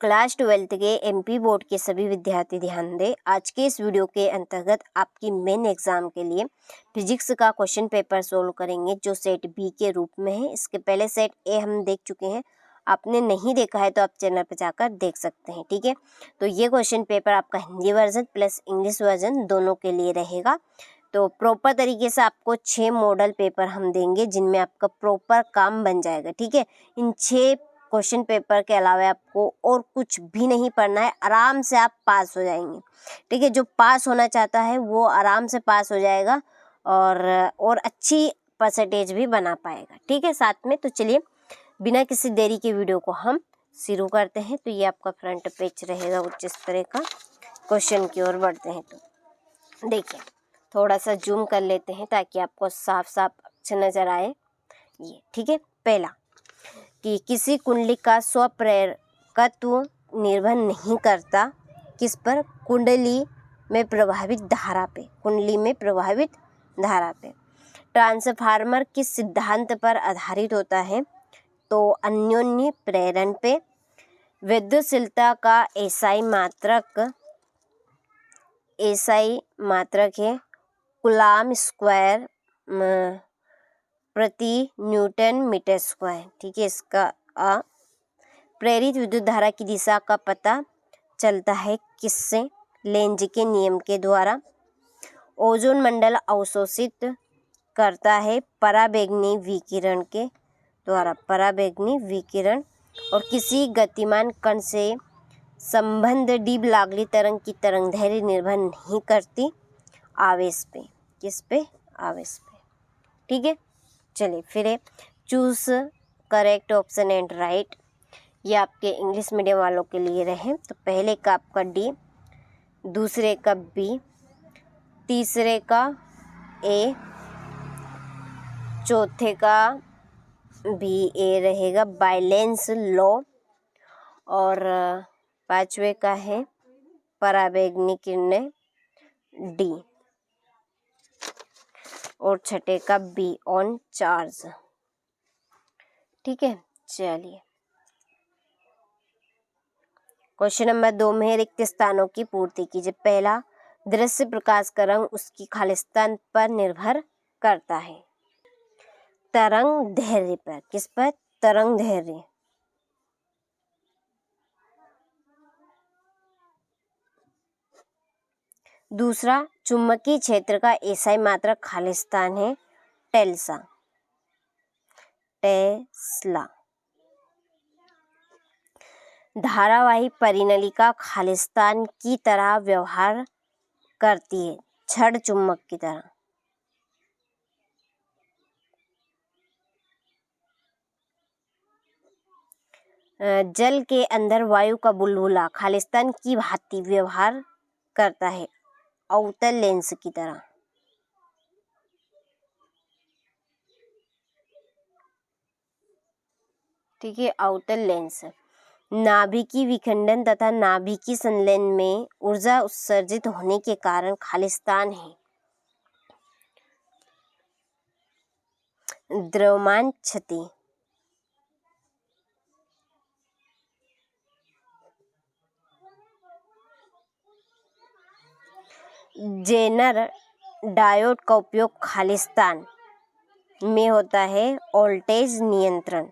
Class 12th के MP board के सभी विद्यार्थी ध्यान दें। आज के इस वीडियो के अंतर्गत आपकी मेन एग्जाम के लिए फिजिक्स का क्वेश्चन पेपर सोल्व करेंगे जो सेट बी के रूप में है। इसके पहले सेट ए हम देख चुके हैं, आपने नहीं देखा है तो आप चैनल पर जाकर देख सकते हैं। ठीक है, तो ये क्वेश्चन पेपर आपका Hindi version plus English version दोनों के लिए रहेगा। तो प्रॉपर तरीके से आपको 6 मॉडल पेपर हम देंगे जिनमें आपका प्रॉपर काम बन जाएगा। ठीक है, इन 6 क्वेश्चन पेपर के अलावा आपको और कुछ भी नहीं पढ़ना है, आराम से आप पास हो जाएंगे। ठीक है, जो पास होना चाहता है वो आराम से पास हो जाएगा और अच्छी परसेंटेज भी बना पाएगा। ठीक है, साथ में तो चलिए बिना किसी देरी के वीडियो को हम शुरू करते हैं। तो ये आपका फ्रंट पेज रहेगा कुछ इस तरह का। क्वेश्चन की ओर बढ़ते हैं तो देखिए, थोड़ा सा जूम कर लेते हैं ताकि आपको साफ साफ अच्छे नजर आए ये। ठीक है, पहला कि किसी कुंडली का स्वप्रेरकत्व निर्भर नहीं करता किस पर? कुंडली में प्रभावित धारा पे। कुंडली में प्रभावित धारा पे। ट्रांसफार्मर किस सिद्धांत पर आधारित होता है? तो अन्योन्य प्रेरण पे। विद्युतशीलता का एसआई मात्रक है कूलाम स्क्वायर प्रति न्यूटन मीटर स्क्वायर। ठीक है, इसका प्रेरित विद्युत धारा की दिशा का पता चलता है किससे? लेंज के नियम के द्वारा। ओजोन मंडल अवशोषित करता है पराबैंगनी विकिरण के द्वारा। पराबैंगनी विकिरण। और किसी गतिमान कण से संबंध डी ब्लॉगली तरंग की तरंगदैर्घ्य निर्भर नहीं करती आवेश पे। किस पे? आवेश पे। ठीक है, चलिए फिर है choose correct option and right. ये आपके इंग्लिश मीडियम वालों के लिए रहे। तो पहले का आपका डी, दूसरे का बी, तीसरे का ए, चौथे का भी ए रहेगा बायलेंस लॉ, और पांचवे का है पराबैंगनी किरणें डी, और छठे का बी ऑन चार्ज। ठीक है, चलिए क्वेश्चन नंबर 2 में रिक्त स्थानों की पूर्ति कीजिए। पहला, दृश्य प्रकाश का रंग उसकी खालिस्तान पर निर्भर करता है। तरंग दैर्घ्य पर। किस पर? तरंग दैर्घ्य। दूसरा, चुंबकीय क्षेत्र का एसआई मात्रक खालिस्तान है टेस्ला। धारावाही परिनलिका खालिस्तान की तरह व्यवहार करती है, छड़ चुंबक की तरह। जल के अंदर वायु का बुलबुला खालिस्तान की भांति व्यवहार करता है, अवतल लेंस की तरह। ठीक है, अवतल लेंस। नाभिकीय विखंडन तथा नाभिकीय संलयन में ऊर्जा उत्सर्जित होने के कारण खालिस्तान है। द्रव्यमान क्षति। जेनर डायोड का उपयोग खालिस्तान में होता है, वोल्टेज नियंत्रण।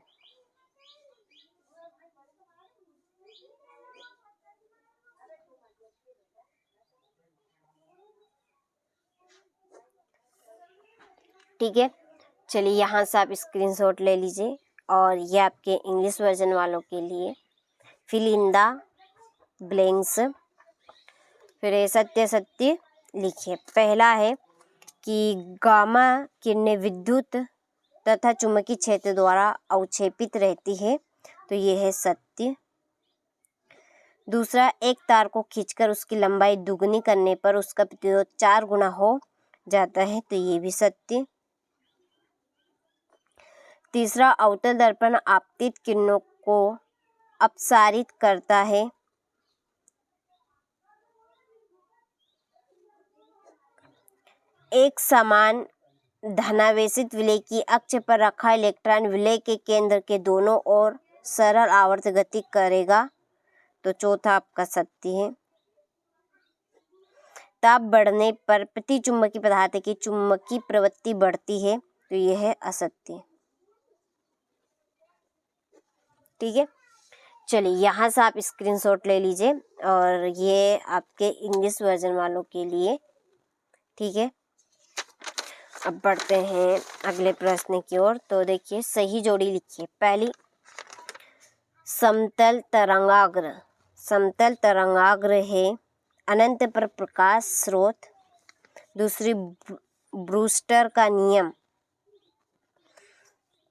ठीक है, चलिए यहाँ से आप स्क्रीनशॉट ले लीजिए। और ये आपके इंग्लिश वर्जन वालों के लिए फिल इन द ब्लैंक्स। फिर सत्य सत्य लिखिए। पहला है कि गामा किरणें विद्युत तथा चुंबकीय क्षेत्र द्वारा अवक्षेपित रहती है, तो ये है सत्य। दूसरा, एक तार को खींचकर उसकी लंबाई दुगनी करने पर उसका प्रतिरोध 4 गुना हो जाता है, तो ये भी सत्य। तीसरा, अवतल दर्पण आपतित किरणों को अपसारित करता है। एक समान धनावेशित विलेय की अक्ष पर रखा इलेक्ट्रॉन विलेय के केंद्र के दोनों ओर सरल आवर्त गति करेगा, तो चौथा आपका सत्य है। ताप बढ़ने पर प्रतिचुंबकीय पदार्थ की चुंबकीय प्रवृत्ति बढ़ती है, तो यह है असत्य। ठीक है, चलिए यहाँ से आप स्क्रीनशॉट ले लीजिए और ये आपके इंग्लिश वर्जन वालों के लिए। ठीक है, अब बढ़ते हैं अगले प्रश्न की ओर। तो देखिए सही जोड़ी लिखिए। पहली, समतल तरंगाग्र। समतल तरंगाग्र है अनंत पर प्रकाश स्रोत। दूसरी, ब्रूस्टर का नियम,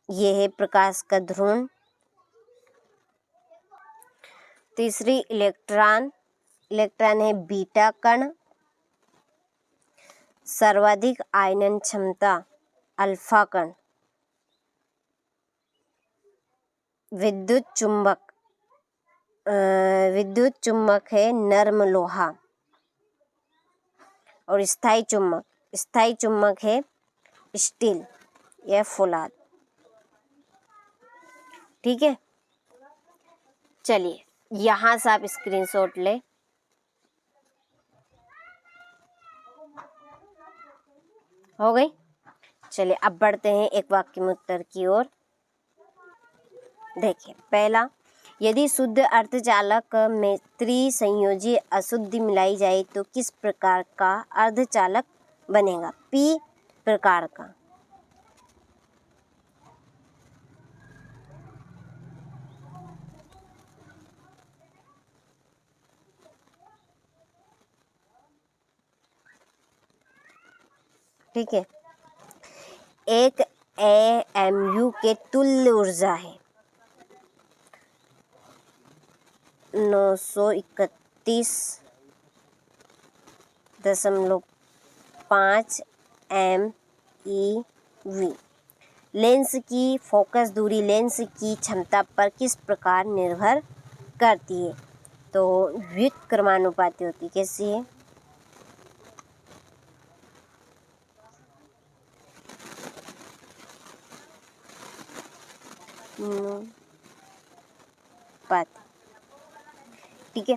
यह है प्रकाश का ध्रुव। तीसरी, इलेक्ट्रॉन है बीटा कण। सर्वाधिक आयनन क्षमता अल्फा कण। विद्युत चुंबक है नर्म लोहा। और स्थायी चुंबक है स्टील या फौलाद। ठीक है, चलिए यहाँ से आप स्क्रीनशॉट ले। हो गई। चलिए अब बढ़ते हैं एक वाक्य में उत्तर की ओर। देखिए पहला, यदि शुद्ध अर्धचालक में त्रिसंयोजी अशुद्धि मिलाई जाए तो किस प्रकार का अर्धचालक बनेगा? पी प्रकार का। ठीक है, एक AMU के तुल्य ऊर्जा है 931.5 MeV। लेंस की फोकस दूरी लेंस की क्षमता पर किस प्रकार निर्भर करती है? तो व्युत्क्रमानुपाती होती। कैसी है? ठीक है,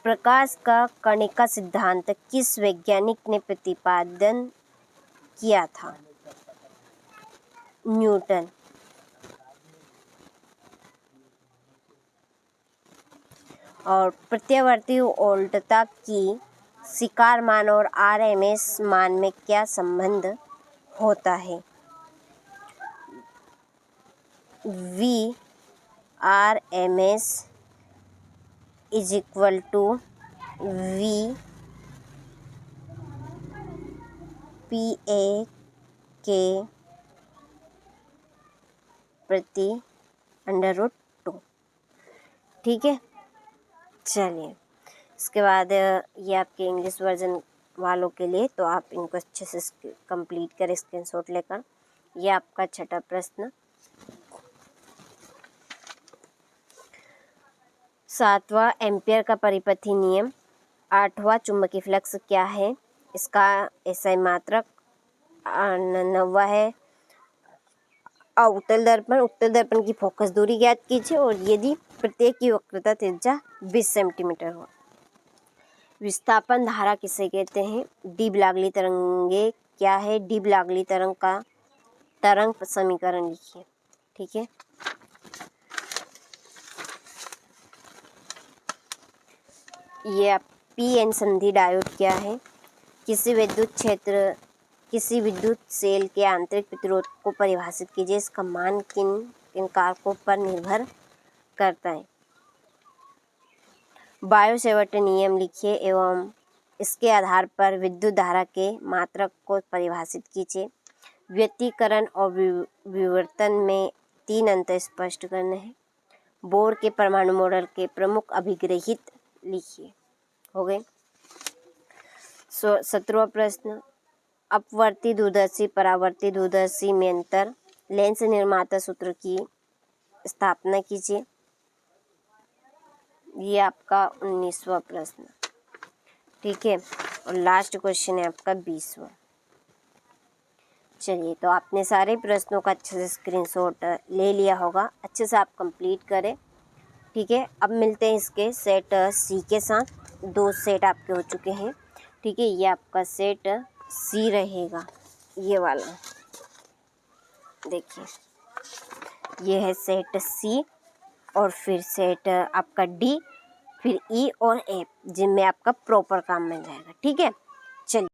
प्रकाश का कणिका सिद्धांत किस वैज्ञानिक ने प्रतिपादन किया था? न्यूटन। और प्रत्यावर्ती उल्टता की शिकार मान और RMS मान में क्या संबंध होता है? VRMS is equal to VPA के प्रति √2। ठीक है, चलिए इसके बाद ये आपके इंग्लिश वर्जन वालों के लिए, तो आप इनको अच्छे से कंप्लीट करें स्क्रीनशॉट लेकर। ये आपका छठा प्रश्न। 7वां, एम्पियर का परिपथी नियम। 8वां, चुंबकीय फ्लक्स क्या है? इसका SI मात्रक। 9वां है उत्तल दर्पण की फोकस दूरी ज्ञात कीजिए और यदि प्रत्येक की वक्रता त्रिज्या 20 सेंटीमीटर हो। विस्थापन धारा किसे कहते हैं? डी ब्लागली तरंगे क्या है? डी ब्लागली तरंग का तरंग समीकरण लिखिए। ठीक है, ये PN संधि डायोड क्या है? किसी विद्युत सेल के आंतरिक प्रतिरोध को परिभाषित कीजिए। इसका मान किन कारकों पर निर्भर करता है? बायो-सेवर्ट नियम लिखिए एवं इसके आधार पर विद्युत धारा के मात्रक को परिभाषित कीजिए। व्यतिकरण और विवर्तन में 3 अंतर स्पष्ट करने हैं। बोर के परमाणु मॉडल के प्रमुख अभिग्रहित लिखिए। हो गए। 17वां प्रश्न, अपवर्ती दूरदर्शी परावर्ती दूरदर्शी में अंतर। लेंस निर्माता सूत्र की स्थापना कीजिए। ये आपका 19वां प्रश्न। ठीक है, और लास्ट क्वेश्चन है आपका 20वां। चलिए, तो आपने सारे प्रश्नों का अच्छे से स्क्रीनशॉट ले लिया होगा। अच्छे से आप कंप्लीट करें ठीक है, अब मिलते हैं इसके सेट सी के साथ। 2 सेट आपके हो चुके हैं। ठीक है, ये आपका सेट सी रहेगा, ये वाला देखिए, ये है सेट सी, और फिर सेट आपका डी, फिर ई और एफ, जिनमें आपका प्रॉपर काम मिल जाएगा। ठीक है, चलिए।